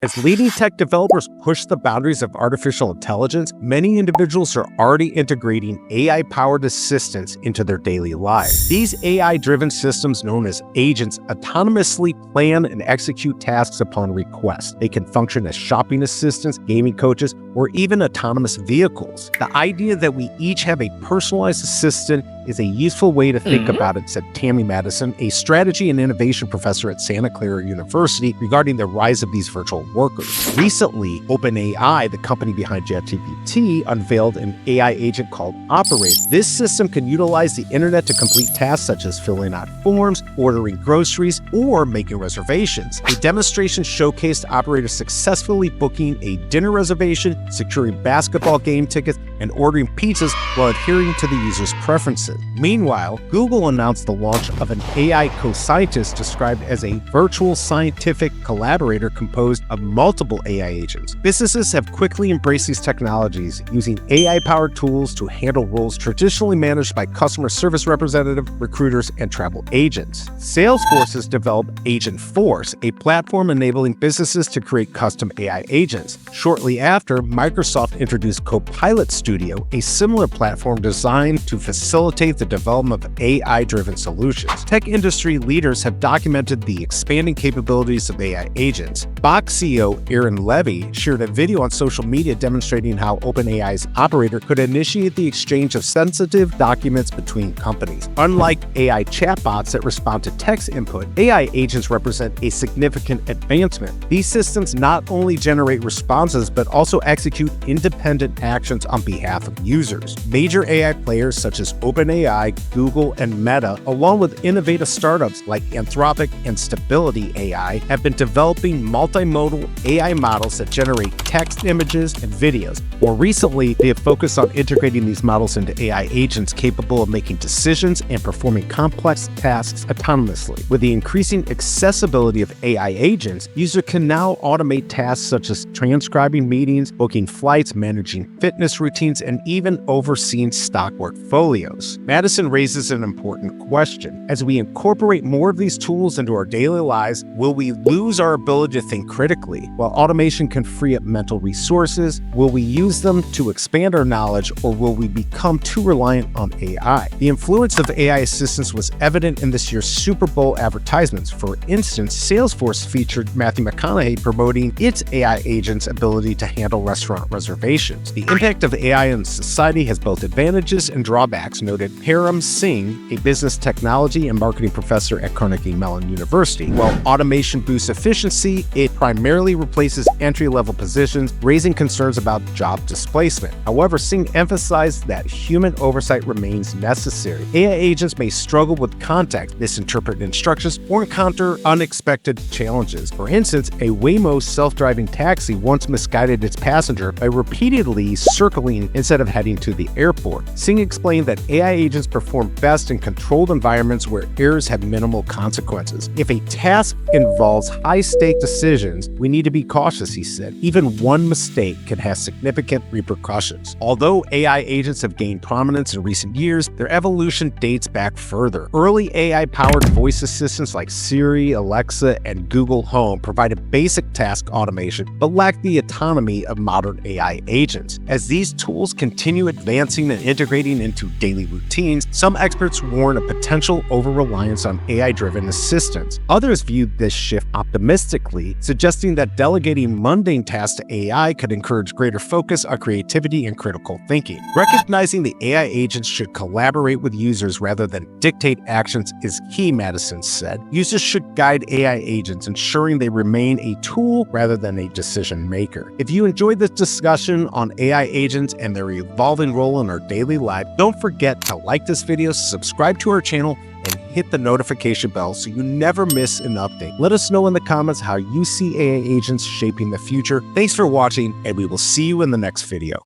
As leading tech developers push the boundaries of artificial intelligence, many individuals are already integrating AI-powered assistants into their daily lives. These AI-driven systems, known as agents, autonomously plan and execute tasks upon request. They can function as shopping assistants, gaming coaches, or even autonomous vehicles. The idea that we each have a personalized assistant is a useful way to think about it, said Tammy Madison, a strategy and innovation professor at Santa Clara University, regarding the rise of these virtual workers. Recently, OpenAI, the company behind ChatGPT, unveiled an AI agent called Operate. This system can utilize the internet to complete tasks such as filling out forms, ordering groceries, or making reservations. A demonstration showcased operators successfully booking a dinner reservation, securing basketball game tickets, and ordering pizzas while adhering to the user's preferences. Meanwhile, Google announced the launch of an AI co-scientist described as a virtual scientific collaborator composed of multiple AI agents. Businesses have quickly embraced these technologies, using AI-powered tools to handle roles traditionally managed by customer service representatives, recruiters, and travel agents. Salesforce has developed AGENTFORCE, a platform enabling businesses to create custom AI agents. Shortly after, Microsoft introduced COPILOT Studio, a similar platform designed to facilitate the development of AI-driven solutions. Tech industry leaders have documented the expanding capabilities of AI agents. Box CEO LEVY shared a video on social media demonstrating how OpenAI's Operator could initiate the exchange of sensitive documents between companies. Unlike AI chatbots that respond to text input, AI agents represent a significant advancement. These systems not only generate responses but also execute independent actions on behalf of users. Major AI players such as OpenAI, Google, and Meta, along with innovative startups like Anthropic and Stability AI, have been developing multimodal AI models that generate text, images, and videos. More recently, they have focused on integrating these models into AI agents capable of making decisions and performing complex tasks autonomously. With the increasing accessibility of AI agents, users can now automate tasks such as transcribing meetings, booking flights, managing fitness routines, and even overseeing stock portfolios. Madison raises an important question. As we incorporate more of these tools into our daily lives, will we lose our ability to think critically? While automation can free up mental resources, will we use them to expand our knowledge, or will we become too reliant on AI? The influence of AI assistants was evident in this year's Super Bowl advertisements. For instance, Salesforce featured Matthew McConaughey promoting its AI agent's ability to handle restaurant reservations. The impact of AI in society has both advantages and drawbacks, noted Param Singh, a business technology and marketing professor at Carnegie Mellon University. While automation boosts efficiency, it primarily replaces entry-level positions, raising concerns about job displacement. However, Singh emphasized that human oversight remains necessary. AI agents may struggle with context, misinterpret instructions, or encounter unexpected challenges. For instance, a Waymo self-driving taxi once misguided its passenger by repeatedly circling instead of heading to the airport. Singh explained that AI agents perform best in controlled environments where errors have minimal consequences. If a task involves high-stake decisions, we need to be cautious, he said. Even one mistake can have significant repercussions. Although AI agents have gained prominence in recent years, their evolution dates back further. Early AI-powered voice assistants like Siri, Alexa, and Google Home provided basic task automation, but lacked the autonomy of modern AI agents. As these tools continue advancing and integrating into daily routines, some experts warn of potential over-reliance on AI-driven assistants. Others viewed this shift optimistically, suggesting that delegating mundane tasks to AI could encourage greater focus on creativity and critical thinking. Recognizing the AI agents should collaborate with users rather than dictate actions is key, Madison said. Users should guide AI agents, ensuring they remain a tool rather than a decision maker. If you enjoyed this discussion on AI agents and their evolving role in our daily life, don't forget to like this video, subscribe to our channel, and hit the notification bell so you never miss an update. Let us know in the comments how you see AI agents shaping the future. Thanks for watching, and we will see you in the next video.